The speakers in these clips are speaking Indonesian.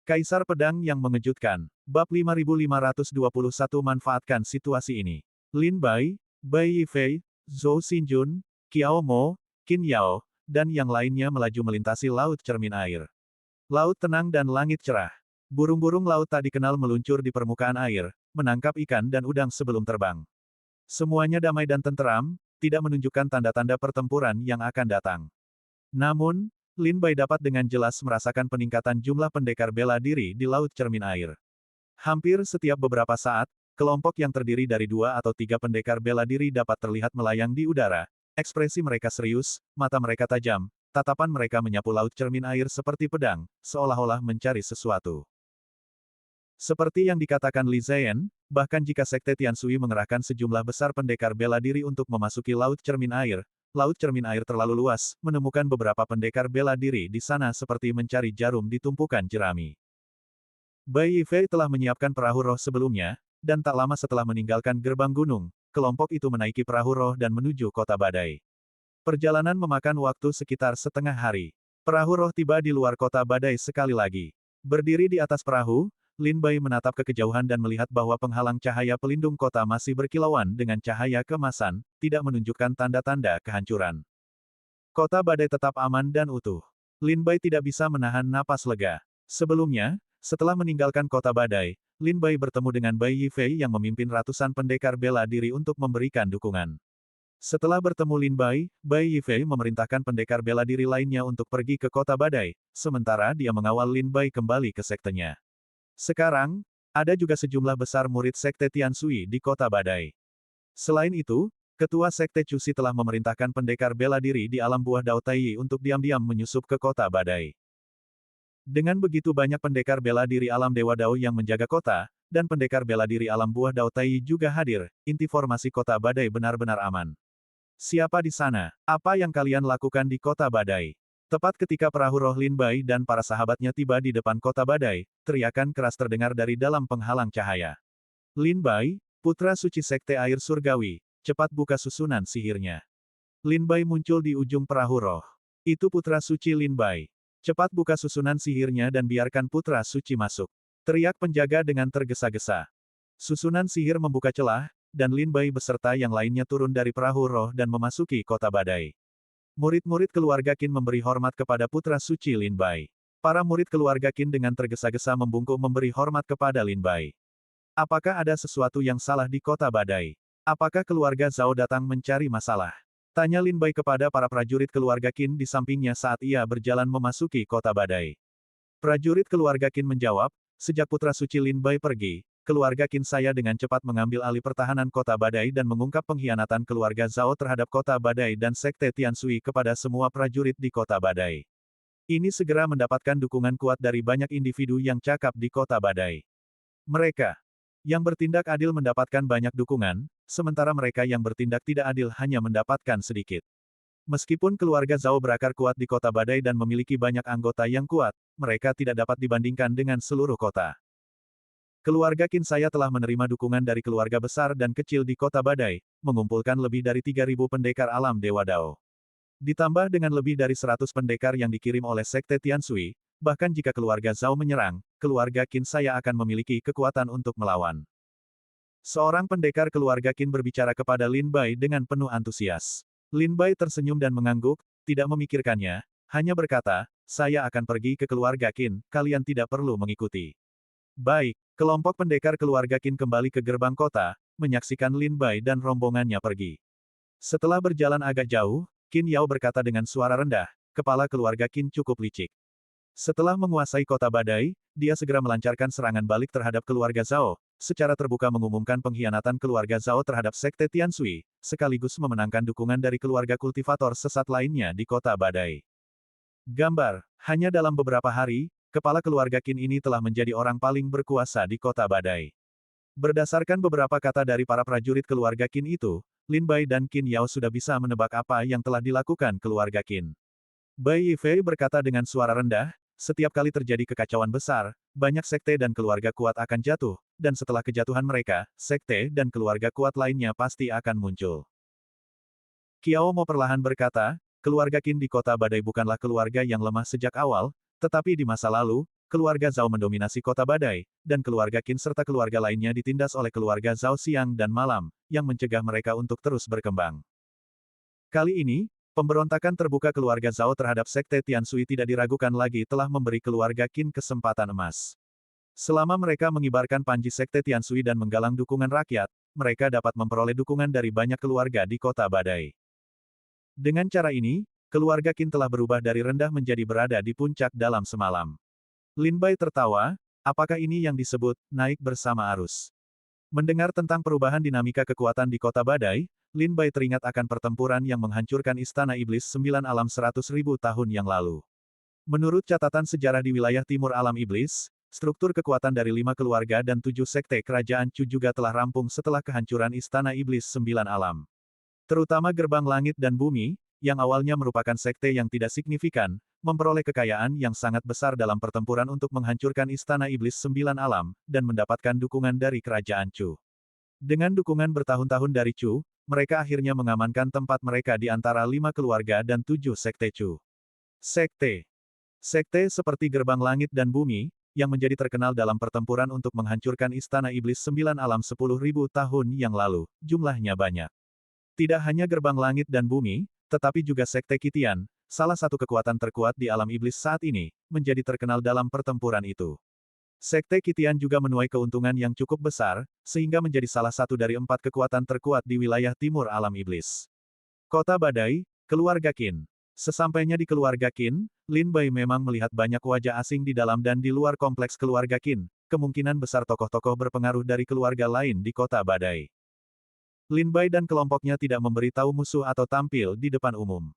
Kaisar Pedang yang mengejutkan. Bab 5521 manfaatkan situasi ini. Lin Bai, Bai Yifei, Zhou Xinjun, Qiao Mo, Qin Yao, dan yang lainnya melaju melintasi laut cermin air. Laut tenang dan langit cerah. Burung-burung laut tak dikenal meluncur di permukaan air, menangkap ikan dan udang sebelum terbang. Semuanya damai dan tenteram, tidak menunjukkan tanda-tanda pertempuran yang akan datang. Namun, Lin Bai dapat dengan jelas merasakan peningkatan jumlah pendekar bela diri di laut cermin air. Hampir setiap beberapa saat, kelompok yang terdiri dari 2 atau 3 pendekar bela diri dapat terlihat melayang di udara. Ekspresi mereka serius, mata mereka tajam, tatapan mereka menyapu laut cermin air seperti pedang, seolah-olah mencari sesuatu. Seperti yang dikatakan Li Ziyan, bahkan jika Sekte Tianshui mengerahkan sejumlah besar pendekar bela diri untuk memasuki laut cermin air terlalu luas, menemukan beberapa pendekar bela diri di sana seperti mencari jarum di tumpukan jerami. Bai Yifei telah menyiapkan perahu roh sebelumnya, dan tak lama setelah meninggalkan gerbang gunung, kelompok itu menaiki perahu roh dan menuju kota badai. Perjalanan memakan waktu sekitar setengah hari. Perahu roh tiba di luar kota badai sekali lagi. Berdiri di atas perahu, Lin Bai menatap ke kejauhan dan melihat bahwa penghalang cahaya pelindung kota masih berkilauan dengan cahaya keemasan, tidak menunjukkan tanda-tanda kehancuran. Kota badai tetap aman dan utuh. Lin Bai tidak bisa menahan napas lega. Sebelumnya, setelah meninggalkan kota badai, Lin Bai bertemu dengan Bai Yifei yang memimpin ratusan pendekar bela diri untuk memberikan dukungan. Setelah bertemu Lin Bai, Bai Yifei memerintahkan pendekar bela diri lainnya untuk pergi ke kota badai, sementara dia mengawal Lin Bai kembali ke sektenya. Sekarang, ada juga sejumlah besar murid Sekte Tianshui di kota badai. Selain itu, Ketua Sekte Cusi telah memerintahkan pendekar bela diri di alam buah Dao Taiyi untuk diam-diam menyusup ke kota badai. Dengan begitu banyak pendekar bela diri alam Dewa Dao yang menjaga kota, dan pendekar bela diri alam buah Dao Taiyi juga hadir, inti formasi kota badai benar-benar aman. Siapa di sana? Apa yang kalian lakukan di kota badai? Tepat ketika perahu roh Lin Bai dan para sahabatnya tiba di depan kota badai, teriakan keras terdengar dari dalam penghalang cahaya. Lin Bai, putra suci Sekte Air Surgawi, cepat buka susunan sihirnya. Lin Bai muncul di ujung perahu roh. Itu putra suci Lin Bai. Cepat buka susunan sihirnya dan biarkan putra suci masuk. Teriak penjaga dengan tergesa-gesa. Susunan sihir membuka celah, dan Lin Bai beserta yang lainnya turun dari perahu roh dan memasuki kota badai. Murid-murid keluarga Qin memberi hormat kepada putra suci Lin Bai. Para murid keluarga Qin dengan tergesa-gesa membungkuk memberi hormat kepada Lin Bai. Apakah ada sesuatu yang salah di kota badai? Apakah keluarga Zhao datang mencari masalah? Tanya Lin Bai kepada para prajurit keluarga Qin di sampingnya saat ia berjalan memasuki kota badai. Prajurit keluarga Qin menjawab, sejak putra suci Lin Bai pergi, keluarga Qin saya dengan cepat mengambil alih pertahanan kota badai dan mengungkap pengkhianatan keluarga Zhao terhadap kota badai dan Sekte Tianshui kepada semua prajurit di kota badai. Ini segera mendapatkan dukungan kuat dari banyak individu yang cakap di kota badai. Mereka yang bertindak adil mendapatkan banyak dukungan, sementara mereka yang bertindak tidak adil hanya mendapatkan sedikit. Meskipun keluarga Zhao berakar kuat di kota badai dan memiliki banyak anggota yang kuat, mereka tidak dapat dibandingkan dengan seluruh kota. Keluarga Qin saya telah menerima dukungan dari keluarga besar dan kecil di kota badai, mengumpulkan lebih dari 3.000 pendekar alam Dewa Dao. Ditambah dengan lebih dari 100 pendekar yang dikirim oleh Sekte Tianshui, bahkan jika keluarga Zhao menyerang, keluarga Qin saya akan memiliki kekuatan untuk melawan. Seorang pendekar keluarga Qin berbicara kepada Lin Bai dengan penuh antusias. Lin Bai tersenyum dan mengangguk, tidak memikirkannya, hanya berkata, saya akan pergi ke keluarga Qin, kalian tidak perlu mengikuti. Baik, kelompok pendekar keluarga Qin kembali ke gerbang kota, menyaksikan Lin Bai dan rombongannya pergi. Setelah berjalan agak jauh, Qin Yao berkata dengan suara rendah, kepala keluarga Qin cukup licik. Setelah menguasai kota badai, dia segera melancarkan serangan balik terhadap keluarga Zhao, secara terbuka mengumumkan pengkhianatan keluarga Zhao terhadap Sekte Tianshui, sekaligus memenangkan dukungan dari keluarga kultivator sesat lainnya di kota badai. Gambar, hanya dalam beberapa hari, kepala keluarga Qin ini telah menjadi orang paling berkuasa di kota badai. Berdasarkan beberapa kata dari para prajurit keluarga Qin itu, Lin Bai dan Qin Yao sudah bisa menebak apa yang telah dilakukan keluarga Qin. Bai Yifei berkata dengan suara rendah, setiap kali terjadi kekacauan besar, banyak sekte dan keluarga kuat akan jatuh, dan setelah kejatuhan mereka, sekte dan keluarga kuat lainnya pasti akan muncul. Qiao Mo perlahan berkata, keluarga Qin di kota badai bukanlah keluarga yang lemah sejak awal, tetapi di masa lalu, keluarga Zhao mendominasi kota badai, dan keluarga Qin serta keluarga lainnya ditindas oleh keluarga Zhao siang dan malam, yang mencegah mereka untuk terus berkembang. Kali ini, pemberontakan terbuka keluarga Zhao terhadap Sekte Tianshui tidak diragukan lagi telah memberi keluarga Qin kesempatan emas. Selama mereka mengibarkan panji Sekte Tianshui dan menggalang dukungan rakyat, mereka dapat memperoleh dukungan dari banyak keluarga di kota badai. Dengan cara ini, keluarga Qin telah berubah dari rendah menjadi berada di puncak dalam semalam. Lin Bai tertawa, apakah ini yang disebut naik bersama arus? Mendengar tentang perubahan dinamika kekuatan di kota badai, Lin Bai teringat akan pertempuran yang menghancurkan Istana Iblis 9 alam 100.000 tahun yang lalu. Menurut catatan sejarah di wilayah timur alam iblis, struktur kekuatan dari 5 keluarga dan 7 sekte kerajaan Chu juga telah rampung setelah kehancuran Istana Iblis 9 alam. Terutama Gerbang Langit dan Bumi, yang awalnya merupakan sekte yang tidak signifikan, memperoleh kekayaan yang sangat besar dalam pertempuran untuk menghancurkan Istana Iblis 9 alam, dan mendapatkan dukungan dari kerajaan Chu. Dengan dukungan bertahun-tahun dari Chu, mereka akhirnya mengamankan tempat mereka di antara 5 keluarga dan 7 sekte Chu. Sekte seperti Gerbang Langit dan Bumi, yang menjadi terkenal dalam pertempuran untuk menghancurkan Istana Iblis 9 alam 10.000 tahun yang lalu, jumlahnya banyak. Tidak hanya Gerbang Langit dan Bumi, tetapi juga Sekte Qitian, salah satu kekuatan terkuat di alam iblis saat ini, menjadi terkenal dalam pertempuran itu. Sekte Qitian juga menuai keuntungan yang cukup besar, sehingga menjadi salah satu dari 4 kekuatan terkuat di wilayah timur alam iblis. Kota Badai, Keluarga Qin. Sesampainya di keluarga Qin, Lin Bai memang melihat banyak wajah asing di dalam dan di luar kompleks keluarga Qin, kemungkinan besar tokoh-tokoh berpengaruh dari keluarga lain di kota Badai. Lin Bai dan kelompoknya tidak memberitahu musuh atau tampil di depan umum.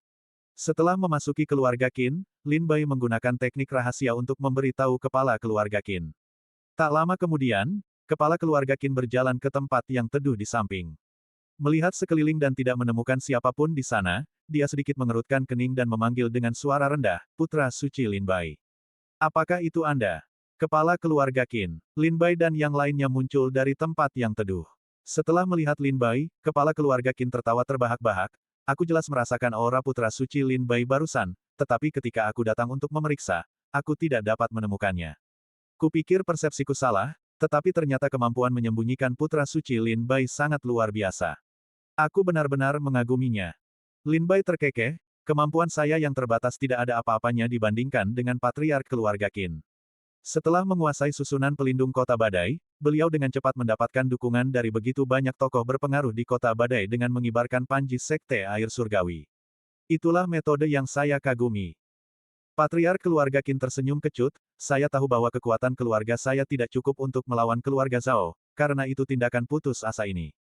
Setelah memasuki keluarga Qin, Lin Bai menggunakan teknik rahasia untuk memberitahu kepala keluarga Qin. Tak lama kemudian, kepala keluarga Qin berjalan ke tempat yang teduh di samping. Melihat sekeliling dan tidak menemukan siapapun di sana, dia sedikit mengerutkan kening dan memanggil dengan suara rendah, "Putra suci Lin Bai. Apakah itu Anda?" Kepala keluarga Qin, Lin Bai dan yang lainnya muncul dari tempat yang teduh. Setelah melihat Lin Bai, kepala keluarga Qin tertawa terbahak-bahak, "Aku jelas merasakan aura putra suci Lin Bai barusan, tetapi ketika aku datang untuk memeriksa, aku tidak dapat menemukannya. Kupikir persepsiku salah, tetapi ternyata kemampuan menyembunyikan putra suci Lin Bai sangat luar biasa. Aku benar-benar mengaguminya." Lin Bai terkekeh, "Kemampuan saya yang terbatas tidak ada apa-apanya dibandingkan dengan patriark keluarga Qin." Setelah menguasai susunan pelindung kota badai, beliau dengan cepat mendapatkan dukungan dari begitu banyak tokoh berpengaruh di kota badai dengan mengibarkan panji sekte air surgawi. Itulah metode yang saya kagumi. Patriark keluarga Qin tersenyum kecut, "Saya tahu bahwa kekuatan keluarga saya tidak cukup untuk melawan keluarga Zhao, karena itu tindakan putus asa ini.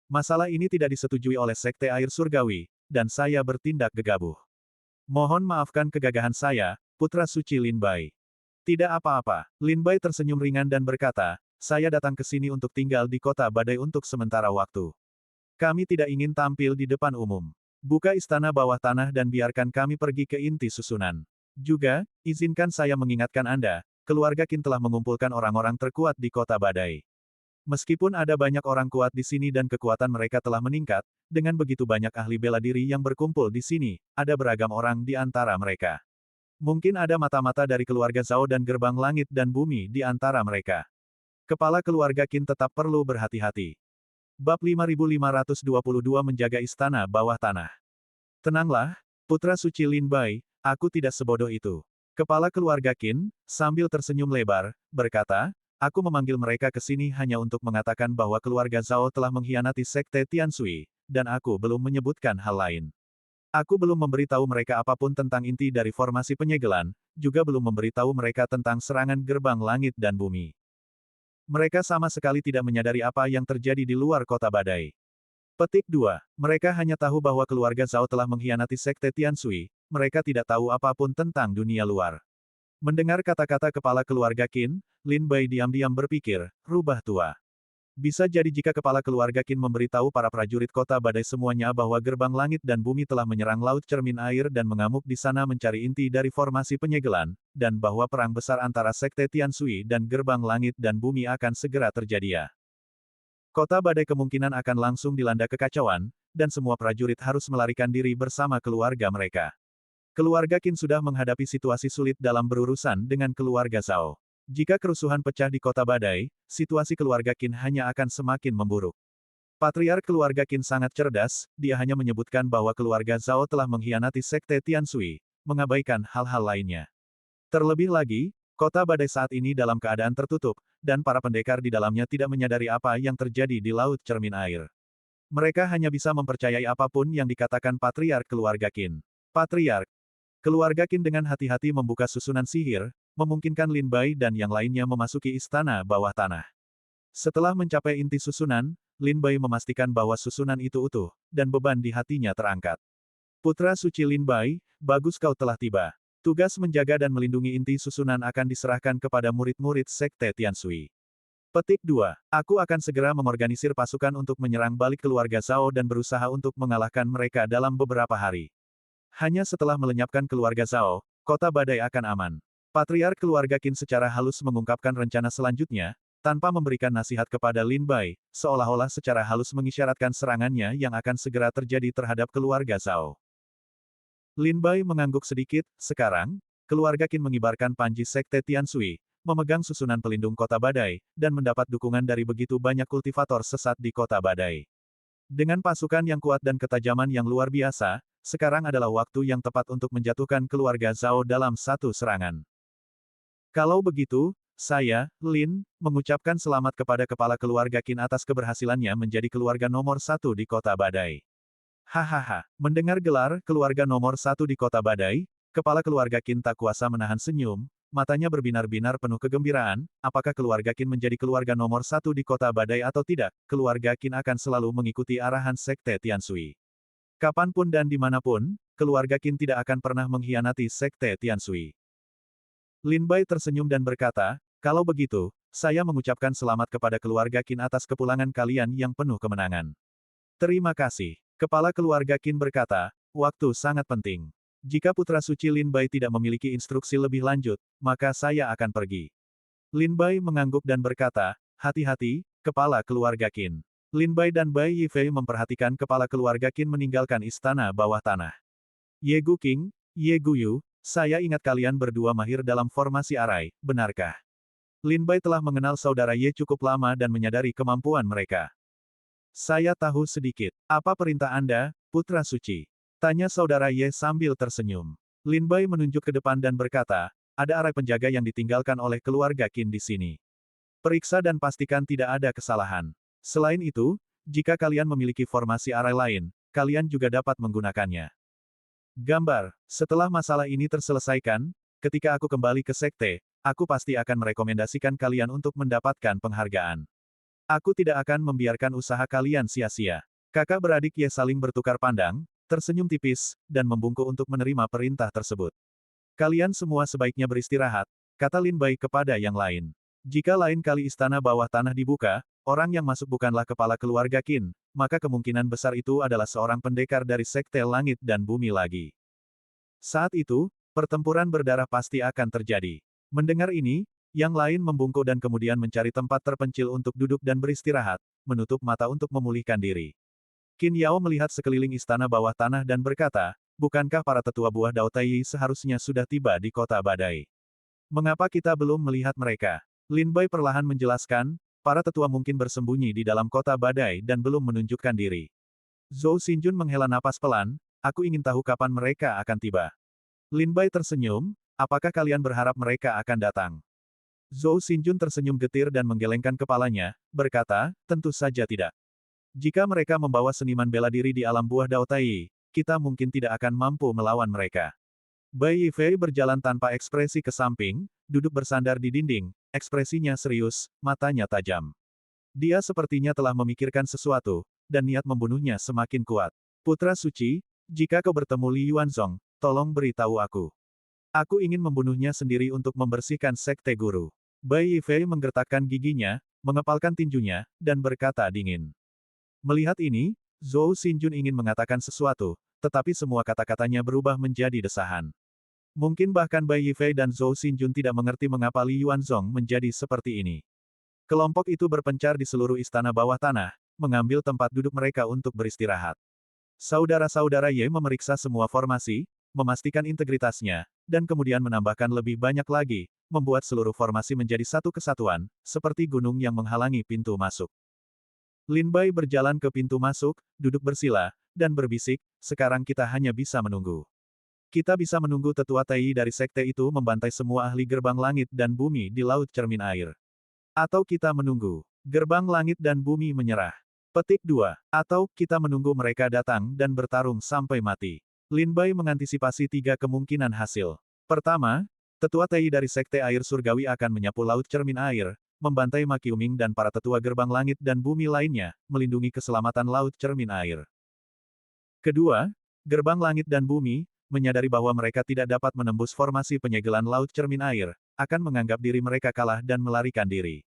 Masalah ini tidak disetujui oleh sekte air surgawi, dan saya bertindak gegabah. Mohon maafkan kegagahan saya, putra suci Lin Bai." "Tidak apa-apa." Lin Bai tersenyum ringan dan berkata, "Saya datang ke sini untuk tinggal di kota badai untuk sementara waktu. Kami tidak ingin tampil di depan umum. Buka istana bawah tanah dan biarkan kami pergi ke inti susunan. Juga, izinkan saya mengingatkan Anda, keluarga Qin telah mengumpulkan orang-orang terkuat di kota badai. Meskipun ada banyak orang kuat di sini dan kekuatan mereka telah meningkat, dengan begitu banyak ahli bela diri yang berkumpul di sini, ada beragam orang di antara mereka. Mungkin ada mata-mata dari keluarga Zhao dan Gerbang Langit dan Bumi di antara mereka. Kepala keluarga Qin tetap perlu berhati-hati." Bab 5522 Menjaga Istana Bawah Tanah. "Tenanglah, putra suci Lin Bai, aku tidak sebodoh itu." Kepala keluarga Qin, sambil tersenyum lebar, berkata, "Aku memanggil mereka ke sini hanya untuk mengatakan bahwa keluarga Zhao telah mengkhianati Sekte Tianshui, dan aku belum menyebutkan hal lain. Aku belum memberitahu mereka apapun tentang inti dari formasi penyegelan, juga belum memberitahu mereka tentang serangan Gerbang Langit dan Bumi. Mereka sama sekali tidak menyadari apa yang terjadi di luar kota badai." Petik 2. Mereka hanya tahu bahwa keluarga Zhao telah mengkhianati Sekte Tianshui, mereka tidak tahu apapun tentang dunia luar. Mendengar kata-kata kepala keluarga Qin, Lin Bai diam-diam berpikir, rubah tua. Bisa jadi jika kepala keluarga Qin memberitahu para prajurit kota badai semuanya bahwa Gerbang Langit dan Bumi telah menyerang Laut Cermin Air dan mengamuk di sana mencari inti dari formasi penyegelan, dan bahwa perang besar antara Sekte Tianshui dan Gerbang Langit dan Bumi akan segera terjadi. Kota badai kemungkinan akan langsung dilanda kekacauan, dan semua prajurit harus melarikan diri bersama keluarga mereka. Keluarga Qin sudah menghadapi situasi sulit dalam berurusan dengan keluarga Zhao. Jika kerusuhan pecah di kota badai, situasi keluarga Qin hanya akan semakin memburuk. Patriark keluarga Qin sangat cerdas, dia hanya menyebutkan bahwa keluarga Zhao telah mengkhianati sekte Tianshui, mengabaikan hal-hal lainnya. Terlebih lagi, kota badai saat ini dalam keadaan tertutup, dan para pendekar di dalamnya tidak menyadari apa yang terjadi di Laut Cermin Air. Mereka hanya bisa mempercayai apapun yang dikatakan Patriark keluarga Qin. Patriark keluarga Qin dengan hati-hati membuka susunan sihir, memungkinkan Lin Bai dan yang lainnya memasuki istana bawah tanah. Setelah mencapai inti susunan, Lin Bai memastikan bahwa susunan itu utuh, dan beban di hatinya terangkat. Putra suci Lin Bai, bagus kau telah tiba. Tugas menjaga dan melindungi inti susunan akan diserahkan kepada murid-murid Sekte Tianshui. Petik 2. Aku akan segera mengorganisir pasukan untuk menyerang balik keluarga Zhao dan berusaha untuk mengalahkan mereka dalam beberapa hari. Hanya setelah melenyapkan keluarga Zhao, kota badai akan aman. Patriark keluarga Qin secara halus mengungkapkan rencana selanjutnya, tanpa memberikan nasihat kepada Lin Bai, seolah-olah secara halus mengisyaratkan serangannya yang akan segera terjadi terhadap keluarga Zhao. Lin Bai mengangguk sedikit, sekarang, keluarga Qin mengibarkan panji sekte Tianshui, memegang susunan pelindung kota badai, dan mendapat dukungan dari begitu banyak kultivator sesat di kota badai. Dengan pasukan yang kuat dan ketajaman yang luar biasa, sekarang adalah waktu yang tepat untuk menjatuhkan keluarga Zhao dalam satu serangan. Kalau begitu, saya, Lin, mengucapkan selamat kepada kepala keluarga Qin atas keberhasilannya menjadi keluarga nomor 1 di kota badai. Hahaha, mendengar gelar keluarga nomor 1 di kota badai, kepala keluarga Qin tak kuasa menahan senyum, matanya berbinar-binar penuh kegembiraan, apakah keluarga Qin menjadi keluarga nomor 1 di kota badai atau tidak, keluarga Qin akan selalu mengikuti arahan sekte Tianshui. Kapanpun dan dimanapun, keluarga Qin tidak akan pernah mengkhianati sekte Tianshui. Lin Bai tersenyum dan berkata, kalau begitu, saya mengucapkan selamat kepada keluarga Qin atas kepulangan kalian yang penuh kemenangan. Terima kasih. Kepala keluarga Qin berkata, waktu sangat penting. Jika putra suci Lin Bai tidak memiliki instruksi lebih lanjut, maka saya akan pergi. Lin Bai mengangguk dan berkata, hati-hati, kepala keluarga Qin. Lin Bai dan Bai Yifei memperhatikan kepala keluarga Qin meninggalkan istana bawah tanah. Ye Gu Qing, Ye Gu Yu, saya ingat kalian berdua mahir dalam formasi arai, benarkah? Lin Bai telah mengenal saudara Ye cukup lama dan menyadari kemampuan mereka. Saya tahu sedikit. Apa perintah Anda, Putra Suci? Tanya saudara Ye sambil tersenyum. Lin Bai menunjuk ke depan dan berkata, ada arai penjaga yang ditinggalkan oleh keluarga Qin di sini. Periksa dan pastikan tidak ada kesalahan. Selain itu, jika kalian memiliki formasi arai lain, kalian juga dapat menggunakannya. Gambar, setelah masalah ini terselesaikan, ketika aku kembali ke sekte, aku pasti akan merekomendasikan kalian untuk mendapatkan penghargaan. Aku tidak akan membiarkan usaha kalian sia-sia. Kakak beradik Ye saling bertukar pandang, tersenyum tipis, dan membungkuk untuk menerima perintah tersebut. Kalian semua sebaiknya beristirahat, kata Lin Bai kepada yang lain. Jika lain kali istana bawah tanah dibuka, orang yang masuk bukanlah kepala keluarga Qin, maka kemungkinan besar itu adalah seorang pendekar dari sekte langit dan bumi lagi. Saat itu, pertempuran berdarah pasti akan terjadi. Mendengar ini, yang lain membungkuk dan kemudian mencari tempat terpencil untuk duduk dan beristirahat, menutup mata untuk memulihkan diri. Qin Yao melihat sekeliling istana bawah tanah dan berkata, bukankah para tetua buah Dao Tai seharusnya sudah tiba di kota badai? Mengapa kita belum melihat mereka? Lin Bai perlahan menjelaskan, para tetua mungkin bersembunyi di dalam kota badai dan belum menunjukkan diri. Zhou Xinjun menghela napas pelan, aku ingin tahu kapan mereka akan tiba. Lin Bai tersenyum, apakah kalian berharap mereka akan datang? Zhou Xinjun tersenyum getir dan menggelengkan kepalanya, berkata, tentu saja tidak. Jika mereka membawa seniman bela diri di alam buah Dao Tai, kita mungkin tidak akan mampu melawan mereka. Bai Yifei berjalan tanpa ekspresi ke samping, duduk bersandar di dinding, ekspresinya serius, matanya tajam. Dia sepertinya telah memikirkan sesuatu, dan niat membunuhnya semakin kuat. Putra suci, jika kau bertemu Li Yuanzong, tolong beritahu aku. Aku ingin membunuhnya sendiri untuk membersihkan sekte guru. Bai Yifei menggertakkan giginya, mengepalkan tinjunya, dan berkata dingin. Melihat ini, Zhou Xinjun ingin mengatakan sesuatu, tetapi semua kata-katanya berubah menjadi desahan. Mungkin bahkan Bai Yifei dan Zhou Xinjun tidak mengerti mengapa Li Yuanzong menjadi seperti ini. Kelompok itu berpencar di seluruh istana bawah tanah, mengambil tempat duduk mereka untuk beristirahat. Saudara-saudara Ye memeriksa semua formasi, memastikan integritasnya, dan kemudian menambahkan lebih banyak lagi, membuat seluruh formasi menjadi satu kesatuan, seperti gunung yang menghalangi pintu masuk. Lin Bai berjalan ke pintu masuk, duduk bersila, dan berbisik, sekarang kita hanya bisa menunggu. Kita bisa menunggu tetua Tai dari sekte itu membantai semua ahli gerbang langit dan bumi di Laut Cermin Air. Atau kita menunggu gerbang langit dan bumi menyerah. Petik 2. Atau kita menunggu mereka datang dan bertarung sampai mati. Lin Bai mengantisipasi 3 kemungkinan hasil. Pertama, tetua Tai dari sekte air surgawi akan menyapu Laut Cermin Air, membantai Ma Qiuming dan para tetua gerbang langit dan bumi lainnya, melindungi keselamatan Laut Cermin Air. Kedua, gerbang langit dan bumi, menyadari bahwa mereka tidak dapat menembus formasi penyegelan Laut Cermin Air, akan menganggap diri mereka kalah dan melarikan diri.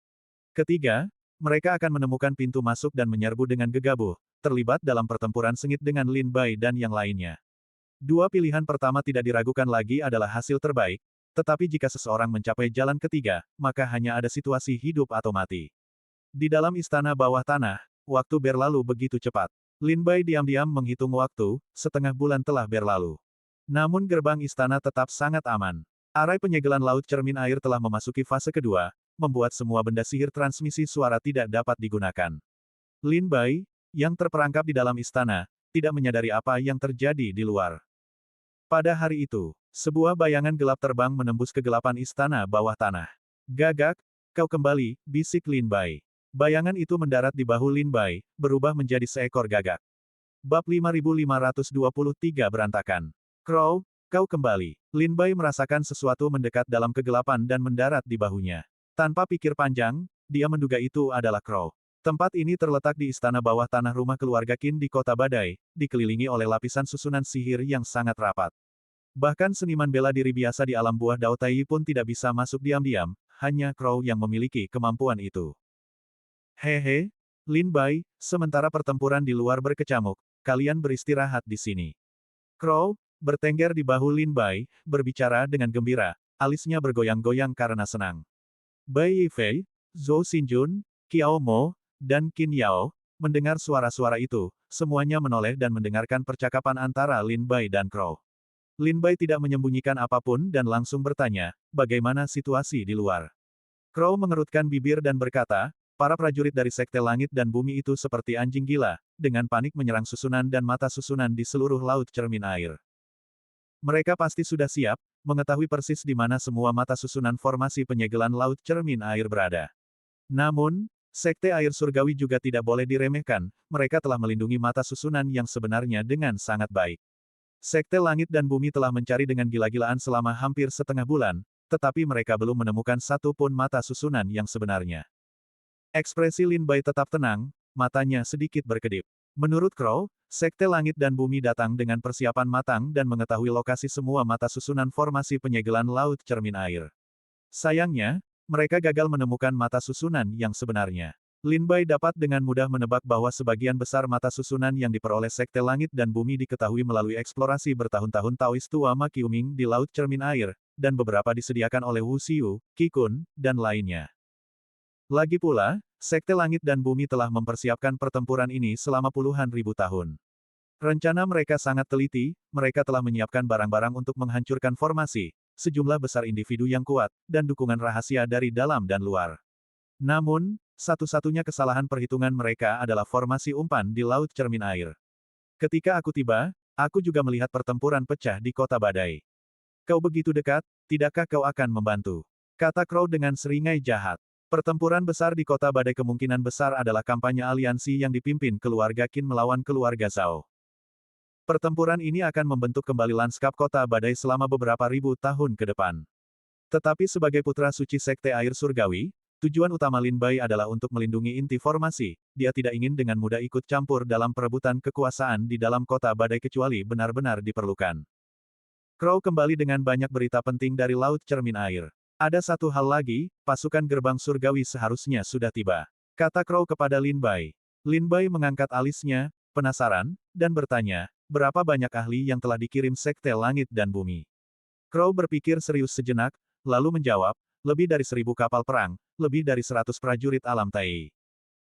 Ketiga, mereka akan menemukan pintu masuk dan menyerbu dengan gegabah, terlibat dalam pertempuran sengit dengan Lin Bai dan yang lainnya. Dua pilihan pertama tidak diragukan lagi adalah hasil terbaik, tetapi jika seseorang mencapai jalan ketiga, maka hanya ada situasi hidup atau mati. Di dalam istana bawah tanah, waktu berlalu begitu cepat. Lin Bai diam-diam menghitung waktu, setengah bulan telah berlalu. Namun gerbang istana tetap sangat aman. Arai penyegelan Laut Cermin Air telah memasuki fase kedua, membuat semua benda sihir transmisi suara tidak dapat digunakan. Lin Bai, yang terperangkap di dalam istana, tidak menyadari apa yang terjadi di luar. Pada hari itu, sebuah bayangan gelap terbang menembus kegelapan istana bawah tanah. Gagak, kau kembali, bisik Lin Bai. Bayangan itu mendarat di bahu Lin Bai, berubah menjadi seekor gagak. Bab 5523 berantakan. Crow, kau kembali. Lin Bai merasakan sesuatu mendekat dalam kegelapan dan mendarat di bahunya. Tanpa pikir panjang, dia menduga itu adalah Crow. Tempat ini terletak di istana bawah tanah rumah keluarga Qin di Kota Badai, dikelilingi oleh lapisan susunan sihir yang sangat rapat. Bahkan seniman bela diri biasa di alam buah Dao Tai pun tidak bisa masuk diam-diam, hanya Crow yang memiliki kemampuan itu. Hehe, Lin Bai, sementara pertempuran di luar berkecamuk, kalian beristirahat di sini. Crow, bertengger di bahu Lin Bai, berbicara dengan gembira, alisnya bergoyang-goyang karena senang. Bai Yifei, Zhou Xinjun, Qiao Mo, dan Qin Yao, mendengar suara-suara itu, semuanya menoleh dan mendengarkan percakapan antara Lin Bai dan Crow. Lin Bai tidak menyembunyikan apapun dan langsung bertanya, bagaimana situasi di luar. Crow mengerutkan bibir dan berkata, para prajurit dari Sekte Langit dan Bumi itu seperti anjing gila, dengan panik menyerang susunan dan mata susunan di seluruh Laut Cermin Air. Mereka pasti sudah siap, mengetahui persis di mana semua mata susunan formasi penyegelan Laut Cermin Air berada. Namun, Sekte Air Surgawi juga tidak boleh diremehkan, mereka telah melindungi mata susunan yang sebenarnya dengan sangat baik. Sekte Langit dan Bumi telah mencari dengan gila-gilaan selama hampir setengah bulan, tetapi mereka belum menemukan satu pun mata susunan yang sebenarnya. Ekspresi Lin Bai tetap tenang, matanya sedikit berkedip. Menurut Crow, Sekte Langit dan Bumi datang dengan persiapan matang dan mengetahui lokasi semua mata susunan formasi penyegelan Laut Cermin Air. Sayangnya, mereka gagal menemukan mata susunan yang sebenarnya. Lin Bai dapat dengan mudah menebak bahwa sebagian besar mata susunan yang diperoleh Sekte Langit dan Bumi diketahui melalui eksplorasi bertahun-tahun Taois tua Ma Qiuming di Laut Cermin Air, dan beberapa disediakan oleh Wu Xiu, Qi Kun, dan lainnya. Lagi pula, Sekte Langit dan Bumi telah mempersiapkan pertempuran ini selama puluhan ribu tahun. Rencana mereka sangat teliti, mereka telah menyiapkan barang-barang untuk menghancurkan formasi, sejumlah besar individu yang kuat, dan dukungan rahasia dari dalam dan luar. Namun, satu-satunya kesalahan perhitungan mereka adalah formasi umpan di Laut Cermin Air. Ketika aku tiba, aku juga melihat pertempuran pecah di Kota Badai. Kau begitu dekat, tidakkah kau akan membantu? Kata Crow dengan seringai jahat. Pertempuran besar di Kota Badai kemungkinan besar adalah kampanye aliansi yang dipimpin keluarga Qin melawan keluarga Zhao. Pertempuran ini akan membentuk kembali lanskap Kota Badai selama beberapa ribu tahun ke depan. Tetapi sebagai putra suci Sekte Air Surgawi, tujuan utama Lin Bai adalah untuk melindungi inti formasi, dia tidak ingin dengan mudah ikut campur dalam perebutan kekuasaan di dalam Kota Badai kecuali benar-benar diperlukan. Crow kembali dengan banyak berita penting dari Laut Cermin Air. Ada satu hal lagi, pasukan gerbang surgawi seharusnya sudah tiba. Kata Crow kepada Lin Bai. Lin Bai mengangkat alisnya, penasaran, dan bertanya, berapa banyak ahli yang telah dikirim Sekte Langit dan Bumi? Crow berpikir serius sejenak, lalu menjawab, lebih dari 1000 kapal perang, lebih dari 100 prajurit alam Tai.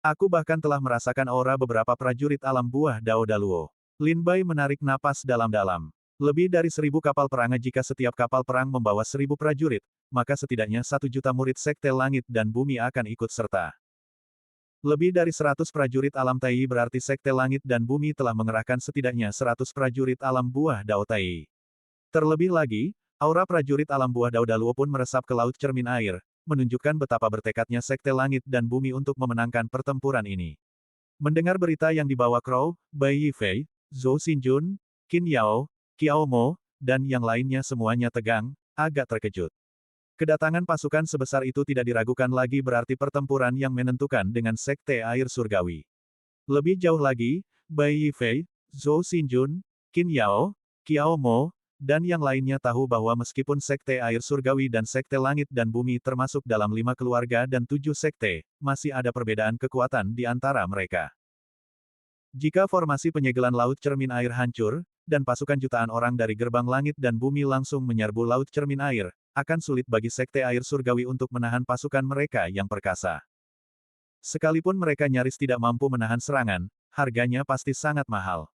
Aku bahkan telah merasakan aura beberapa prajurit alam buah Dao Daluo. Lin Bai menarik napas dalam-dalam. Lebih dari 1.000 kapal perang. Jika setiap kapal perang membawa 1.000 prajurit, maka setidaknya 1 juta murid Sekte Langit dan Bumi akan ikut serta. Lebih dari 100 prajurit alam Tai berarti Sekte Langit dan Bumi telah mengerahkan setidaknya 100 prajurit alam buah Dao Tai. Terlebih lagi, aura prajurit alam buah Dao Daluo pun meresap ke Laut Cermin Air, menunjukkan betapa bertekadnya Sekte Langit dan Bumi untuk memenangkan pertempuran ini. Mendengar berita yang dibawa Crow, Bai Yifei, Zhou Xinjun, Qin Yao, Qiao Mo, dan yang lainnya semuanya tegang, agak terkejut. Kedatangan pasukan sebesar itu tidak diragukan lagi berarti pertempuran yang menentukan dengan Sekte Air Surgawi. Lebih jauh lagi, Bai Yifei, Zhou Xinjun, Qin Yao, Qiao Mo, dan yang lainnya tahu bahwa meskipun Sekte Air Surgawi dan Sekte Langit dan Bumi termasuk dalam 5 keluarga dan 7 sekte, masih ada perbedaan kekuatan di antara mereka. Jika formasi penyegelan Laut Cermin Air hancur, dan pasukan jutaan orang dari Gerbang Langit dan Bumi langsung menyerbu Laut Cermin Air, akan sulit bagi Sekte Air Surgawi untuk menahan pasukan mereka yang perkasa. Sekalipun mereka nyaris tidak mampu menahan serangan, harganya pasti sangat mahal.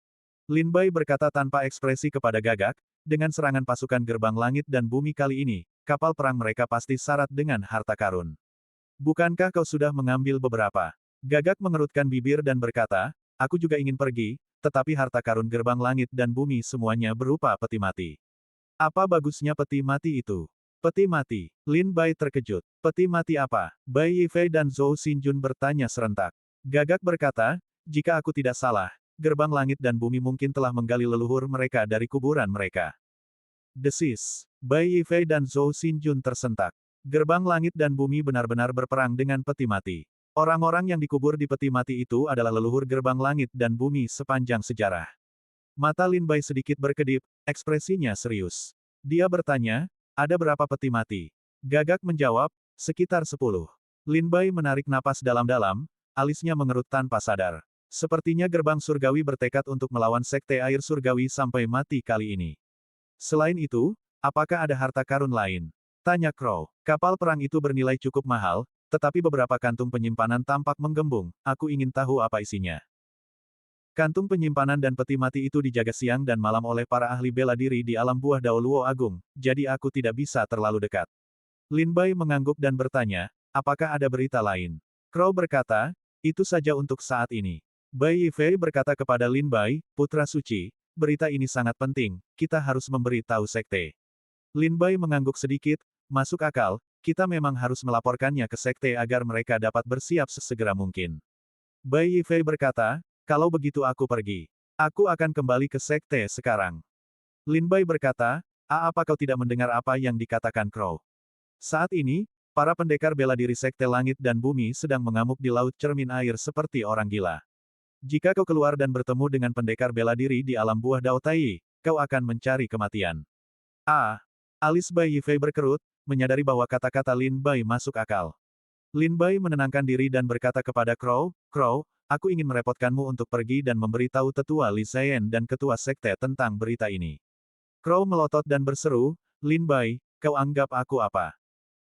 Lin Bai berkata tanpa ekspresi kepada Gagak, dengan serangan pasukan Gerbang Langit dan Bumi kali ini, kapal perang mereka pasti syarat dengan harta karun. Bukankah kau sudah mengambil beberapa? Gagak mengerutkan bibir dan berkata, aku juga ingin pergi, tetapi harta karun Gerbang Langit dan Bumi semuanya berupa peti mati. Apa bagusnya peti mati itu? Peti mati. Lin Bai terkejut. Peti mati apa? Bai Yifei dan Zhou Xinjun bertanya serentak. Gagak berkata, jika aku tidak salah, Gerbang Langit dan Bumi mungkin telah menggali leluhur mereka dari kuburan mereka. Desis. Bai Yifei dan Zhou Xinjun tersentak. Gerbang Langit dan Bumi benar-benar berperang dengan peti mati. Orang-orang yang dikubur di peti mati itu adalah leluhur Gerbang Langit dan Bumi sepanjang sejarah. Mata Lin Bai sedikit berkedip, ekspresinya serius. Dia bertanya, ada berapa peti mati? Gagak menjawab, sekitar 10. Lin Bai menarik napas dalam-dalam, alisnya mengerut tanpa sadar. Sepertinya Gerbang Surgawi bertekad untuk melawan Sekte Air Surgawi sampai mati kali ini. Selain itu, apakah ada harta karun lain? Tanya Crow. Kapal perang itu bernilai cukup mahal, tetapi beberapa kantung penyimpanan tampak menggembung, aku ingin tahu apa isinya. Kantung penyimpanan dan peti mati itu dijaga siang dan malam oleh para ahli bela diri di alam buah Dao Luo Agung, jadi aku tidak bisa terlalu dekat. Lin Bai mengangguk dan bertanya, apakah ada berita lain? Crow berkata, itu saja untuk saat ini. Bai Yifei berkata kepada Lin Bai, Putra Suci, berita ini sangat penting, kita harus memberi tahu sekte. Lin Bai mengangguk sedikit, masuk akal, kita memang harus melaporkannya ke sekte agar mereka dapat bersiap sesegera mungkin. Bai Yifei berkata, kalau begitu aku pergi. Aku akan kembali ke sekte sekarang. Lin Bai berkata, apa kau tidak mendengar apa yang dikatakan Crow? Saat ini, para pendekar bela diri Sekte Langit dan Bumi sedang mengamuk di Laut Cermin Air seperti orang gila. Jika kau keluar dan bertemu dengan pendekar bela diri di alam buah Dao Tai, kau akan mencari kematian. Alis Bai Yifei berkerut, menyadari bahwa kata-kata Lin Bai masuk akal. Lin Bai menenangkan diri dan berkata kepada Crow, Crow, aku ingin merepotkanmu untuk pergi dan memberitahu tetua Li Zian dan ketua sekte tentang berita ini. Crow melotot dan berseru, Lin Bai, kau anggap aku apa?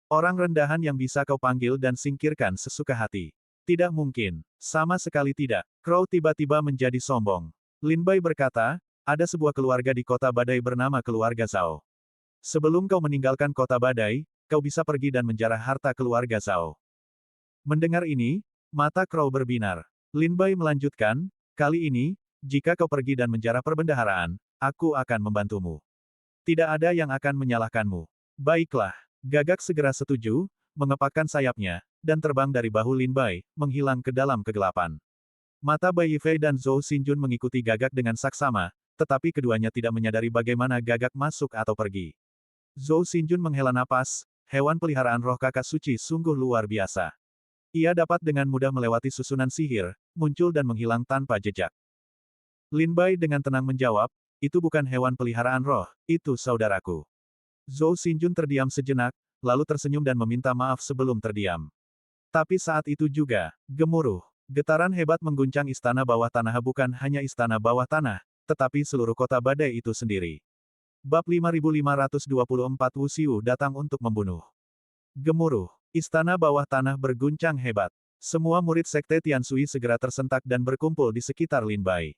Orang rendahan yang bisa kau panggil dan singkirkan sesuka hati. Tidak mungkin. Sama sekali tidak. Crow tiba-tiba menjadi sombong. Lin Bai berkata, ada sebuah keluarga di kota badai bernama keluarga Zhao. Sebelum kau meninggalkan kota badai, kau bisa pergi dan menjarah harta keluarga Zhao. Mendengar ini, mata Crow berbinar. Lin Bai melanjutkan, kali ini, jika kau pergi dan menjarah perbendaharaan, aku akan membantumu. Tidak ada yang akan menyalahkanmu. Baiklah. Gagak segera setuju, mengepakkan sayapnya, dan terbang dari bahu Lin Bai, menghilang ke dalam kegelapan. Mata Bai Yifei dan Zhou Xinjun mengikuti Gagak dengan saksama, tetapi keduanya tidak menyadari bagaimana Gagak masuk atau pergi. Zhou Xinjun menghela napas, hewan peliharaan roh kakak suci sungguh luar biasa. Ia dapat dengan mudah melewati susunan sihir, muncul dan menghilang tanpa jejak. Lin Bai dengan tenang menjawab, itu bukan hewan peliharaan roh, itu saudaraku. Zhou Xinjun terdiam sejenak, lalu tersenyum dan meminta maaf sebelum terdiam. Tapi saat itu juga, gemuruh. Getaran hebat mengguncang istana bawah tanah bukan hanya istana bawah tanah, tetapi seluruh kota badai itu sendiri. Bab 5524 Wuxiu datang untuk membunuh. Gemuruh. Istana bawah tanah berguncang hebat. Semua murid sekte Tianshui segera tersentak dan berkumpul di sekitar Lin Bai.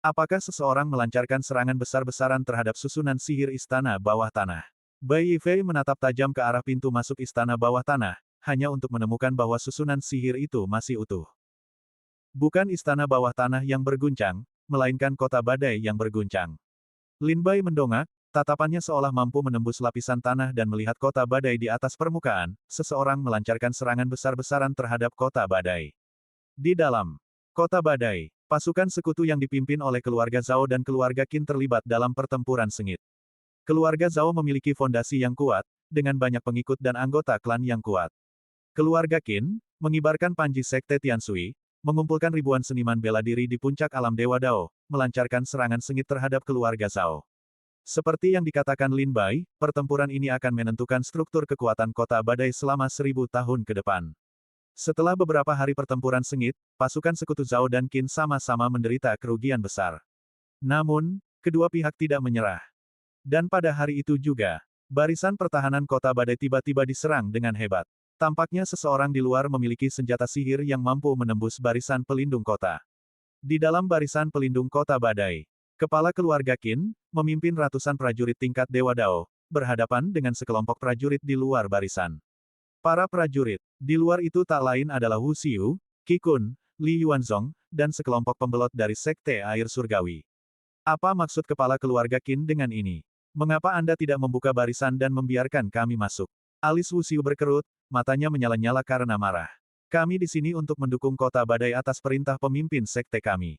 Apakah seseorang melancarkan serangan besar-besaran terhadap susunan sihir istana bawah tanah? Bai Yifei menatap tajam ke arah pintu masuk istana bawah tanah, hanya untuk menemukan bahwa susunan sihir itu masih utuh. Bukan istana bawah tanah yang berguncang, melainkan kota badai yang berguncang. Lin Bai mendongak, tatapannya seolah mampu menembus lapisan tanah dan melihat kota badai di atas permukaan, seseorang melancarkan serangan besar-besaran terhadap kota badai. Di dalam kota badai, pasukan sekutu yang dipimpin oleh keluarga Zhao dan keluarga Qin terlibat dalam pertempuran sengit. Keluarga Zhao memiliki fondasi yang kuat, dengan banyak pengikut dan anggota klan yang kuat. Keluarga Qin, mengibarkan panji sekte Tianshui, mengumpulkan ribuan seniman bela diri di puncak alam Dewa Dao, melancarkan serangan sengit terhadap keluarga Zhao. Seperti yang dikatakan Lin Bai, pertempuran ini akan menentukan struktur kekuatan kota badai selama 1000 tahun ke depan. Setelah beberapa hari pertempuran sengit, pasukan sekutu Zhao dan Qin sama-sama menderita kerugian besar. Namun, kedua pihak tidak menyerah. Dan pada hari itu juga, barisan pertahanan kota badai tiba-tiba diserang dengan hebat. Tampaknya seseorang di luar memiliki senjata sihir yang mampu menembus barisan pelindung kota. Di dalam barisan pelindung kota badai, kepala keluarga Qin, memimpin ratusan prajurit tingkat Dewa Dao, berhadapan dengan sekelompok prajurit di luar barisan. Para prajurit di luar itu tak lain adalah Wu Xiu, Qi Kun, Li Yuanzong, dan sekelompok pembelot dari Sekte Air Surgawi. Apa maksud kepala keluarga Qin dengan ini? Mengapa Anda tidak membuka barisan dan membiarkan kami masuk? Alis Wu Xiu berkerut, matanya menyala-nyala karena marah. Kami di sini untuk mendukung kota badai atas perintah pemimpin sekte kami.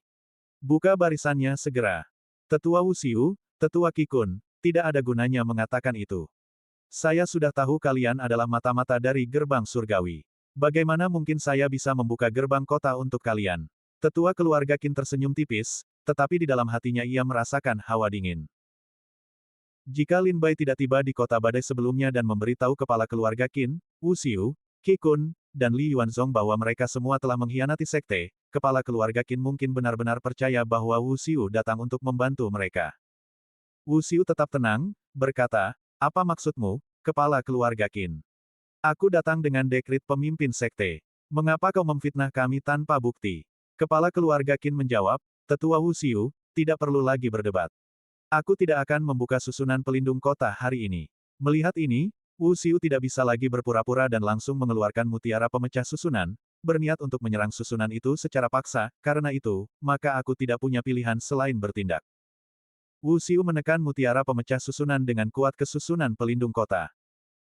Buka barisannya segera. Tetua Wu Xiu, Tetua Qi Kun, tidak ada gunanya mengatakan itu. Saya sudah tahu kalian adalah mata-mata dari gerbang surgawi. Bagaimana mungkin saya bisa membuka gerbang kota untuk kalian? Tetua keluarga Qin tersenyum tipis, tetapi di dalam hatinya ia merasakan hawa dingin. Jika Lin Bai tidak tiba di kota badai sebelumnya dan memberitahu kepala keluarga Qin, Wu Xiu, Qi Kun, dan Li Yuanzong bahwa mereka semua telah mengkhianati sekte, kepala keluarga Qin mungkin benar-benar percaya bahwa Wu Xiu datang untuk membantu mereka. Wu Xiu tetap tenang, berkata, apa maksudmu, kepala keluarga Qin? Aku datang dengan dekrit pemimpin sekte. Mengapa kau memfitnah kami tanpa bukti? Kepala keluarga Qin menjawab, Tetua Wu Xiu, tidak perlu lagi berdebat. Aku tidak akan membuka susunan pelindung kota hari ini. Melihat ini, Wu Xiu tidak bisa lagi berpura-pura dan langsung mengeluarkan mutiara pemecah susunan, berniat untuk menyerang susunan itu secara paksa, karena itu, maka aku tidak punya pilihan selain bertindak. Wu Xiu menekan mutiara pemecah susunan dengan kuat ke susunan pelindung kota.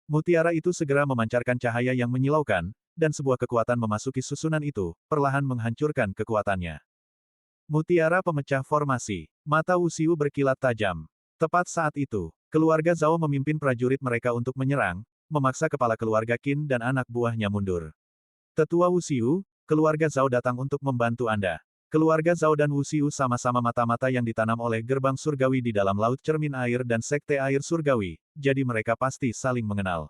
Mutiara itu segera memancarkan cahaya yang menyilaukan, dan sebuah kekuatan memasuki susunan itu, perlahan menghancurkan kekuatannya. Mutiara pemecah formasi. Mata Wu Xiu berkilat tajam. Tepat saat itu, keluarga Zhao memimpin prajurit mereka untuk menyerang, memaksa kepala keluarga Qin dan anak buahnya mundur. Tetua Wu Xiu, keluarga Zhao datang untuk membantu Anda. Keluarga Zhao dan Wu Xiu sama-sama mata-mata yang ditanam oleh gerbang surgawi di dalam laut cermin air dan sekte air surgawi, jadi mereka pasti saling mengenal.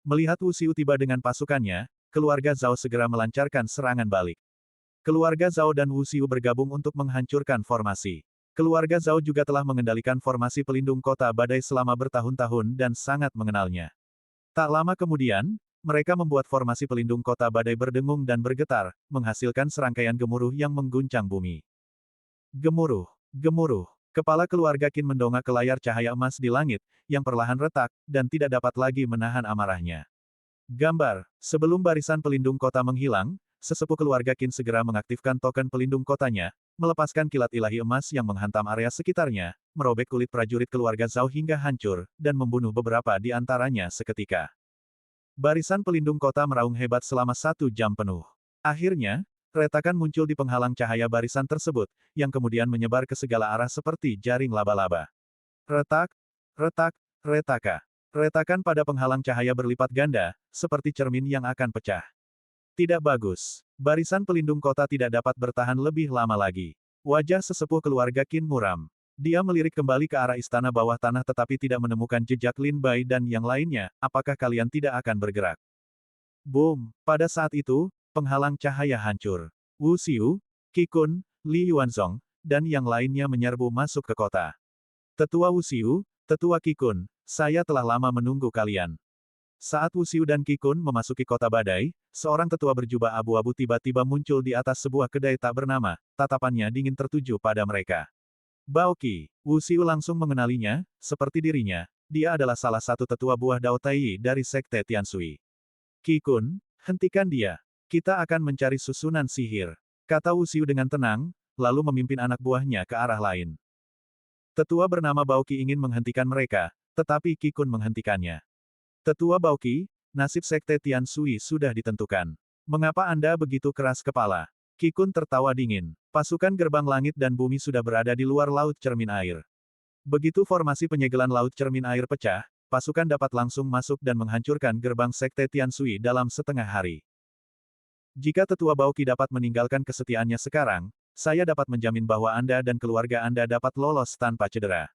Melihat Wu Xiu tiba dengan pasukannya, keluarga Zhao segera melancarkan serangan balik. Keluarga Zhao dan Wu Xiu bergabung untuk menghancurkan formasi. Keluarga Zhao juga telah mengendalikan formasi pelindung kota badai selama bertahun-tahun dan sangat mengenalnya. Tak lama kemudian, mereka membuat formasi pelindung kota badai berdengung dan bergetar, menghasilkan serangkaian gemuruh yang mengguncang bumi. Gemuruh, gemuruh. Kepala keluarga Qin mendongak ke layar cahaya emas di langit, yang perlahan retak, dan tidak dapat lagi menahan amarahnya. Gambar, sebelum barisan pelindung kota menghilang, sesepuh keluarga Qin segera mengaktifkan token pelindung kotanya, melepaskan kilat ilahi emas yang menghantam area sekitarnya, merobek kulit prajurit keluarga Zhao hingga hancur, dan membunuh beberapa di antaranya seketika. Barisan pelindung kota meraung hebat selama 1 jam penuh. Akhirnya, retakan muncul di penghalang cahaya barisan tersebut, yang kemudian menyebar ke segala arah seperti jaring laba-laba. Retak, retak, retaka. Retakan pada penghalang cahaya berlipat ganda, seperti cermin yang akan pecah. Tidak bagus. Barisan pelindung kota tidak dapat bertahan lebih lama lagi. Wajah sesepuh keluarga Qin muram. Dia melirik kembali ke arah istana bawah tanah tetapi tidak menemukan jejak Lin Bai dan yang lainnya, apakah kalian tidak akan bergerak? Boom! Pada saat itu, penghalang cahaya hancur. Wu Xiu, Qi Kun, Li Yuanzong, dan yang lainnya menyerbu masuk ke kota. Tetua Wu Xiu, Tetua Qi Kun, saya telah lama menunggu kalian. Saat Wu Xiu dan Qi Kun memasuki kota badai, seorang tetua berjubah abu-abu tiba-tiba muncul di atas sebuah kedai tak bernama, tatapannya dingin tertuju pada mereka. Bao Qi, Wu Xiu langsung mengenalinya, seperti dirinya, dia adalah salah satu tetua buah Dao Tai dari Sekte Tianshui. Qi Kun, hentikan dia. Kita akan mencari susunan sihir, kata Wu Xiu dengan tenang, lalu memimpin anak buahnya ke arah lain. Tetua bernama Bao Qi ingin menghentikan mereka, tetapi Qi Kun menghentikannya. Tetua Bao Qi, nasib Sekte Tianshui sudah ditentukan. Mengapa Anda begitu keras kepala? Qi Kun tertawa dingin. Pasukan gerbang langit dan bumi sudah berada di luar Laut Cermin Air. Begitu formasi penyegelan Laut Cermin Air pecah, pasukan dapat langsung masuk dan menghancurkan gerbang Sekte Tianshui dalam setengah hari. Jika Tetua Bao Qi dapat meninggalkan kesetiaannya sekarang, saya dapat menjamin bahwa Anda dan keluarga Anda dapat lolos tanpa cedera.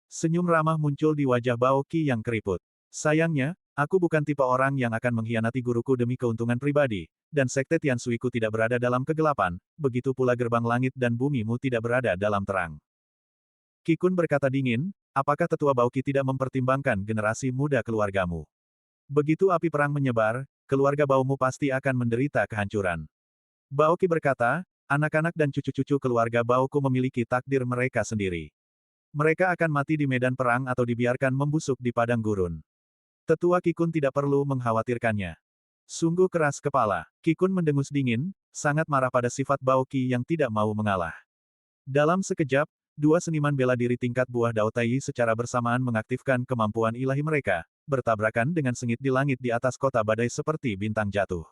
Senyum ramah muncul di wajah Bao Qi yang keriput. Sayangnya, aku bukan tipe orang yang akan mengkhianati guruku demi keuntungan pribadi, dan Sekte Tianshui-ku tidak berada dalam kegelapan, begitu pula gerbang langit dan bumimu tidak berada dalam terang. Qi Kun berkata dingin, apakah Tetua Bao Qi tidak mempertimbangkan generasi muda keluargamu? Begitu api perang menyebar, keluarga Baomu pasti akan menderita kehancuran. Bao Qi berkata, anak-anak dan cucu-cucu keluarga Baoku memiliki takdir mereka sendiri. Mereka akan mati di medan perang atau dibiarkan membusuk di padang gurun. Tetua Qi Kun tidak perlu mengkhawatirkannya. Sungguh keras kepala. Qi Kun mendengus dingin, sangat marah pada sifat Bao Qi yang tidak mau mengalah. Dalam sekejap, dua seniman bela diri tingkat buah Dao Tai secara bersamaan mengaktifkan kemampuan ilahi mereka, bertabrakan dengan sengit di langit di atas kota badai seperti bintang jatuh.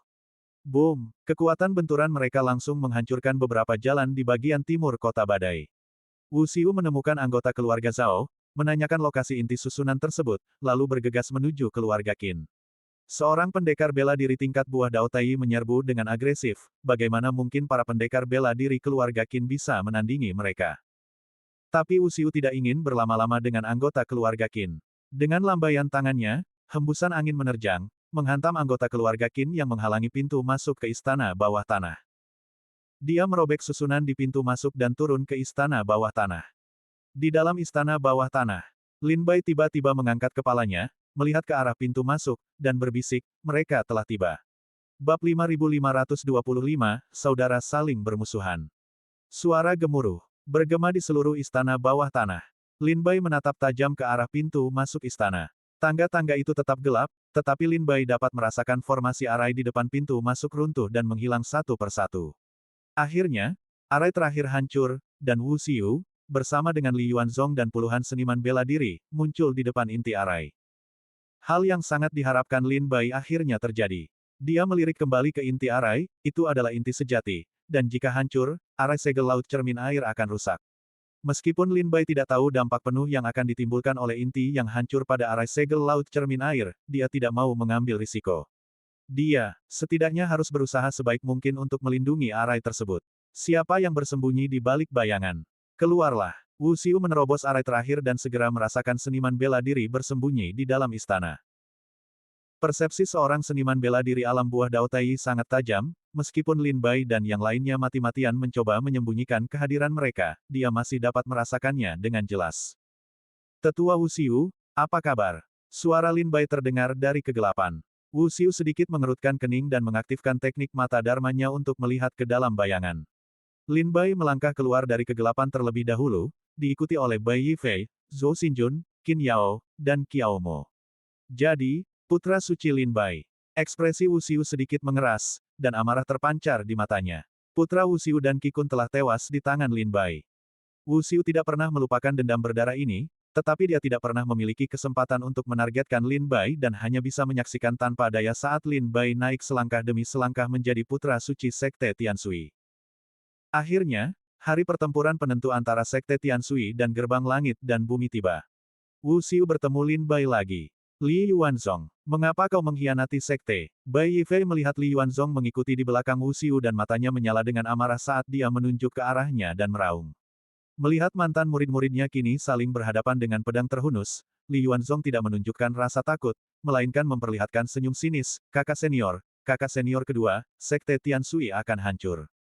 Boom! Kekuatan benturan mereka langsung menghancurkan beberapa jalan di bagian timur kota badai. Wu Xiu menemukan anggota keluarga Zhao, menanyakan lokasi inti susunan tersebut, lalu bergegas menuju keluarga Qin. Seorang pendekar bela diri tingkat buah Dao Tai menyerbu dengan agresif, bagaimana mungkin para pendekar bela diri keluarga Qin bisa menandingi mereka. Tapi Wu Xiu tidak ingin berlama-lama dengan anggota keluarga Qin. Dengan lambaian tangannya, hembusan angin menerjang, menghantam anggota keluarga Qin yang menghalangi pintu masuk ke istana bawah tanah. Dia merobek susunan di pintu masuk dan turun ke istana bawah tanah. Di dalam istana bawah tanah, Lin Bai tiba-tiba mengangkat kepalanya, melihat ke arah pintu masuk, dan berbisik, mereka telah tiba. Bab 5525, Saudara Saling Bermusuhan. Suara gemuruh bergema di seluruh istana bawah tanah. Lin Bai menatap tajam ke arah pintu masuk istana. Tangga-tangga itu tetap gelap, tetapi Lin Bai dapat merasakan formasi arai di depan pintu masuk runtuh dan menghilang satu persatu. Akhirnya, arai terakhir hancur, dan Wu Xiu, bersama dengan Li Yuanzong dan puluhan seniman bela diri, muncul di depan inti arai. Hal yang sangat diharapkan Lin Bai akhirnya terjadi. Dia melirik kembali ke inti arai, itu adalah inti sejati, dan jika hancur, arai segel Laut Cermin Air akan rusak. Meskipun Lin Bai tidak tahu dampak penuh yang akan ditimbulkan oleh inti yang hancur pada arai segel Laut Cermin Air, dia tidak mau mengambil risiko. Dia, setidaknya harus berusaha sebaik mungkin untuk melindungi arai tersebut. Siapa yang bersembunyi di balik bayangan? Keluarlah. Wu Xiu menerobos arai terakhir dan segera merasakan seniman bela diri bersembunyi di dalam istana. Persepsi seorang seniman bela diri alam buah Dao Tai sangat tajam, meskipun Lin Bai dan yang lainnya mati-matian mencoba menyembunyikan kehadiran mereka, dia masih dapat merasakannya dengan jelas. Tetua Wu Xiu, apa kabar? Suara Lin Bai terdengar dari kegelapan. Wu Xiu sedikit mengerutkan kening dan mengaktifkan teknik mata dharmanya untuk melihat ke dalam bayangan. Lin Bai melangkah keluar dari kegelapan terlebih dahulu, diikuti oleh Bai Yifei, Zhou Xinjun, Qin Yao, dan Qiao Mo. Jadi, putra suci Lin Bai. Ekspresi Wu Xiu sedikit mengeras, dan amarah terpancar di matanya. Putra Wu Xiu dan Qi Kun telah tewas di tangan Lin Bai. Wu Xiu tidak pernah melupakan dendam berdarah ini, tetapi dia tidak pernah memiliki kesempatan untuk menargetkan Lin Bai dan hanya bisa menyaksikan tanpa daya saat Lin Bai naik selangkah demi selangkah menjadi putra suci Sekte Tianshui. Akhirnya, hari pertempuran penentu antara Sekte Tianshui dan Gerbang Langit dan Bumi tiba. Wu Xiu bertemu Lin Bai lagi. Li Yuanzong, mengapa kau mengkhianati Sekte? Bai Yifei melihat Li Yuanzong mengikuti di belakang Wu Xiu dan matanya menyala dengan amarah saat dia menunjuk ke arahnya dan meraung. Melihat mantan murid-muridnya kini saling berhadapan dengan pedang terhunus, Li Yuanzong tidak menunjukkan rasa takut, melainkan memperlihatkan senyum sinis, kakak senior kedua, Sekte Tianshui akan hancur.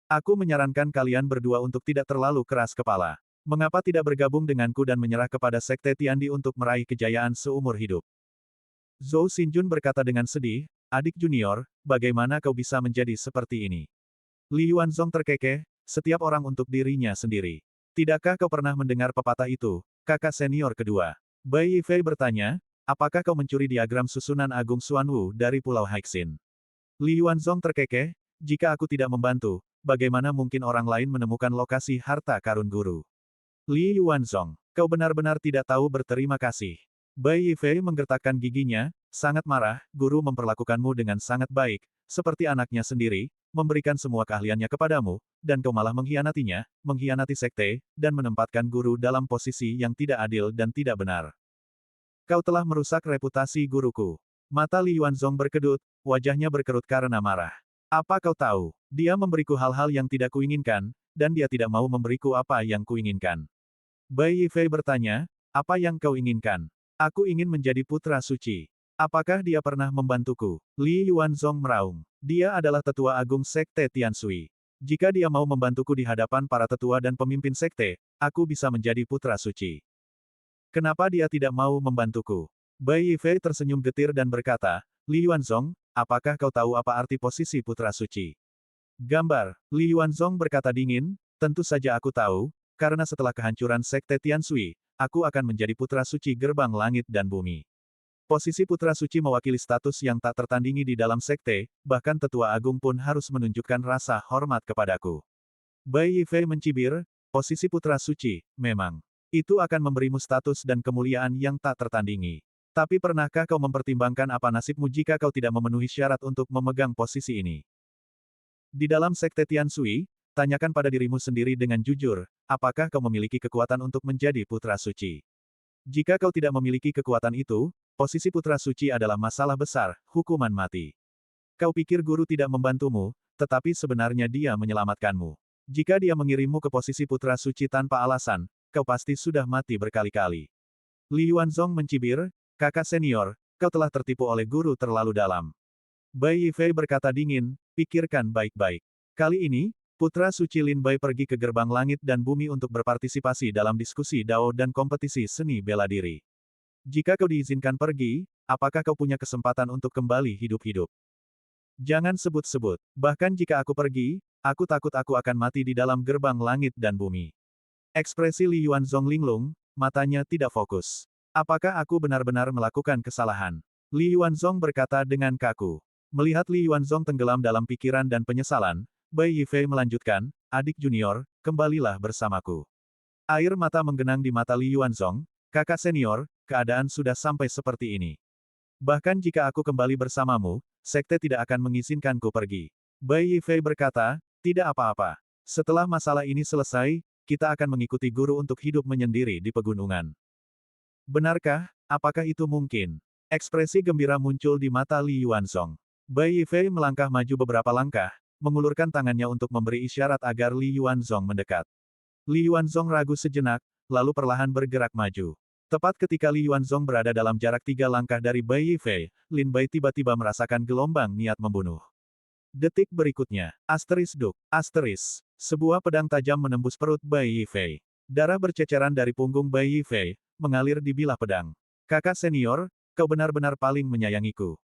Aku menyarankan kalian berdua untuk tidak terlalu keras kepala. Mengapa tidak bergabung denganku dan menyerah kepada Sekte Tiandi untuk meraih kejayaan seumur hidup? Zhou Xinjun berkata dengan sedih, adik junior, bagaimana kau bisa menjadi seperti ini? Li Yuanzong terkekeh, setiap orang untuk dirinya sendiri. Tidakkah kau pernah mendengar pepatah itu, kakak senior kedua? Bai Yifei bertanya, apakah kau mencuri diagram susunan Agung Xuanwu dari Pulau Haixin? Li Yuanzong terkekeh, jika aku tidak membantu, bagaimana mungkin orang lain menemukan lokasi harta karun guru? Li Yuanzong, kau benar-benar tidak tahu berterima kasih. Bai Yifei menggertakkan giginya, sangat marah, guru memperlakukanmu dengan sangat baik, seperti anaknya sendiri, memberikan semua keahliannya kepadamu, dan kau malah mengkhianatinya, mengkhianati sekte, dan menempatkan guru dalam posisi yang tidak adil dan tidak benar. Kau telah merusak reputasi guruku. Mata Li Yuanzong berkedut, wajahnya berkerut karena marah. Apa kau tahu? Dia memberiku hal-hal yang tidak kuinginkan, dan dia tidak mau memberiku apa yang kuinginkan. Bai Yifei bertanya, apa yang kau inginkan? Aku ingin menjadi putra suci. Apakah dia pernah membantuku? Li Yuanzong meraung. Dia adalah tetua agung sekte Tianshui. Jika dia mau membantuku di hadapan para tetua dan pemimpin sekte, aku bisa menjadi putra suci. Kenapa dia tidak mau membantuku? Bai Yifei tersenyum getir dan berkata, Li Yuanzong, apakah kau tahu apa arti posisi putra suci? Gambar, Li Yuanzong berkata dingin, tentu saja aku tahu, karena setelah kehancuran sekte Tianshui, aku akan menjadi putra suci gerbang langit dan bumi. Posisi putra suci mewakili status yang tak tertandingi di dalam sekte, bahkan tetua agung pun harus menunjukkan rasa hormat kepadaku. Bai Yifei mencibir, posisi putra suci, memang. Itu akan memberimu status dan kemuliaan yang tak tertandingi. Tapi pernahkah kau mempertimbangkan apa nasibmu jika kau tidak memenuhi syarat untuk memegang posisi ini? Di dalam sekte Tianshui, tanyakan pada dirimu sendiri dengan jujur, apakah kau memiliki kekuatan untuk menjadi putra suci? Jika kau tidak memiliki kekuatan itu, posisi putra suci adalah masalah besar, hukuman mati. Kau pikir guru tidak membantumu, tetapi sebenarnya dia menyelamatkanmu. Jika dia mengirimmu ke posisi putra suci tanpa alasan, kau pasti sudah mati berkali-kali. Li Yuanzong mencibir, kakak senior, kau telah tertipu oleh guru terlalu dalam. Bai Yifei berkata dingin, pikirkan baik-baik. Kali ini, putra suci Lin Bai pergi ke gerbang langit dan bumi untuk berpartisipasi dalam diskusi Dao dan kompetisi seni bela diri. Jika kau diizinkan pergi, apakah kau punya kesempatan untuk kembali hidup-hidup? Jangan sebut-sebut. Bahkan jika aku pergi, aku takut aku akan mati di dalam gerbang langit dan bumi. Ekspresi Li Yuanzong linglung, matanya tidak fokus. Apakah aku benar-benar melakukan kesalahan? Li Yuanzong berkata dengan kaku. Melihat Li Yuanzong tenggelam dalam pikiran dan penyesalan, Bai Yifei melanjutkan, adik junior, kembalilah bersamaku. Air mata menggenang di mata Li Yuanzong, kakak senior, keadaan sudah sampai seperti ini. Bahkan jika aku kembali bersamamu, sekte tidak akan mengizinkanku pergi. Bai Yifei berkata, tidak apa-apa. Setelah masalah ini selesai, kita akan mengikuti guru untuk hidup menyendiri di pegunungan. Benarkah? Apakah itu mungkin? Ekspresi gembira muncul di mata Li Yuanzong. Bai Yifei melangkah maju beberapa langkah, mengulurkan tangannya untuk memberi isyarat agar Li Yuanzong mendekat. Li Yuanzong ragu sejenak, lalu perlahan bergerak maju. Tepat ketika Li Yuanzong berada dalam jarak 3 langkah dari Bai Yifei, Lin Bai tiba-tiba merasakan gelombang niat membunuh. Detik berikutnya, asteris. Sebuah pedang tajam menembus perut Bai Yifei. Darah berceceran dari punggung Bai Yifei, mengalir di bilah pedang. Kakak senior, kau benar-benar paling menyayangiku.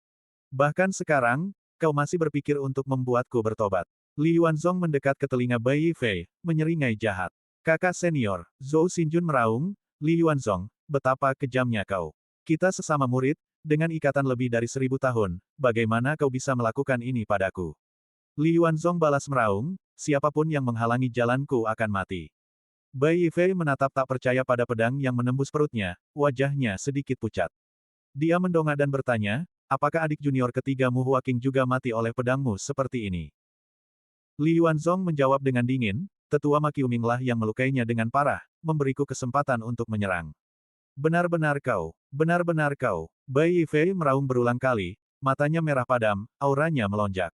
Bahkan sekarang, kau masih berpikir untuk membuatku bertobat. Li Yuanzong mendekat ke telinga Bai Yifei, menyeringai jahat. Kakak senior, Zhou Xinjun meraung, Li Yuanzong, betapa kejamnya kau. Kita sesama murid, dengan ikatan lebih dari 1000 tahun, bagaimana kau bisa melakukan ini padaku? Li Yuanzong balas meraung, siapapun yang menghalangi jalanku akan mati. Bai Yifei menatap tak percaya pada pedang yang menembus perutnya, wajahnya sedikit pucat. Dia mendongak dan bertanya, apakah adik junior ketigamu Hua Qing juga mati oleh pedangmu seperti ini? Li Yuanzong menjawab dengan dingin, tetua Ma Qiuminglah yang melukainya dengan parah, memberiku kesempatan untuk menyerang. Benar-benar kau. Bai Yifei meraung berulang kali, matanya merah padam, auranya melonjak.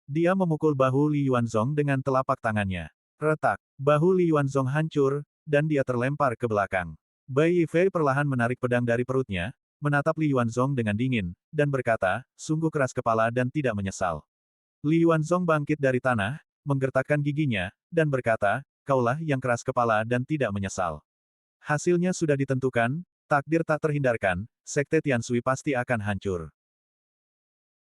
Dia memukul bahu Li Yuanzong dengan telapak tangannya. Retak. Bahu Li Yuanzong hancur, dan dia terlempar ke belakang. Bai Yifei perlahan menarik pedang dari perutnya, menatap Li Yuanzong dengan dingin, dan berkata, sungguh keras kepala dan tidak menyesal. Li Yuanzong bangkit dari tanah, menggertakkan giginya, dan berkata, kaulah yang keras kepala dan tidak menyesal. Hasilnya sudah ditentukan, takdir tak terhindarkan, sekte Tianshui pasti akan hancur.